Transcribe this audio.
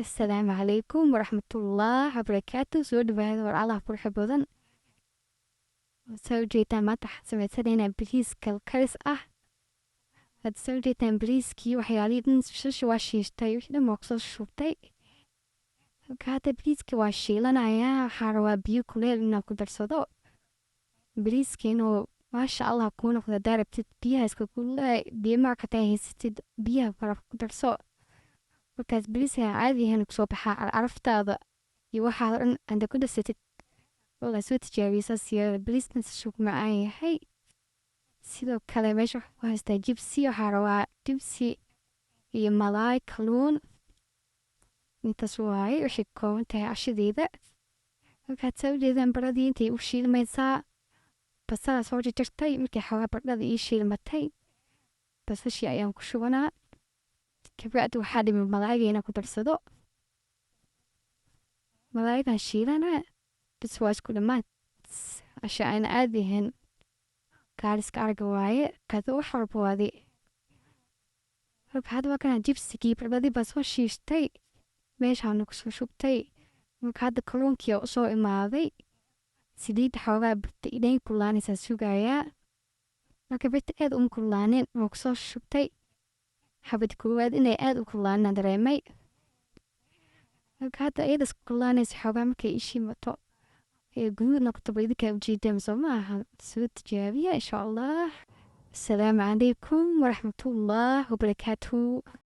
السلام عليكم ورحمة الله وبركاته. soo dhawaada war allah qurxa badan. Soo jeedaan maanta waxaan samaysanayna bariis kalkaris ah. Had soo jeedaan bariiskii waxyaalihii dhan shasha waa shiishtay wixii dhan waa kusoo shubtay. Halka hadda bariiska waa shiilanayaa waxaa rabaa biyo kuleel inaan ku darsado. Bariiskiinoo maasha allah kuu noqda hadaa rabtid biyaha iska kululay biyo marka hadaa haysatid biyaha fara ku darso. Markaas bariiska caadi ahaan kusoo baxaa caraftaada iyo waxaa dhan anda ku dasatid wala soo tijaabisa siya bariisna shuk macaan yahay. Sidoo kale meesha waxaa haystaa jibsi waxaa rabaa jibsi iyo malaay kalluun intaas waaye waxay ka kooban tahay cashadeeda. Halkaad soo jeedaan baradii intay u shiilmaysaa basala soo jarjartay markay xawaa baradhada ii shiilmatay basashii ayaan ku shubanaa. Kabacdi waxaa dhimi malaayga inaan ku darsado. Malaaygaan shiilanaa bas waa isku dhammaad casha aan caadi ahayn kaaliska aragga waaye kaada wax walba waadi. Halka hadda waa kana jibsigii baradhadii baa soo shiishtay meeshaana kusoo shubtay. Marka hadda kalluunkii u soo imaaday saliidda xoogaa birta inay kulaanaysaa sugayaa. Marka birta aad kulaanin waa kusoo shubtay. Xabad koowaad inay aad u kulaanaan dareemay. Halka hadda ayada isku kulaanaysa xoogaa markay ii shiimato guduud noqoto ba idinkaa u jeedaan soo maaha soo tijaabiya insha allah. Assalaamu calaykum waraxmatullaah wabarakaatuh.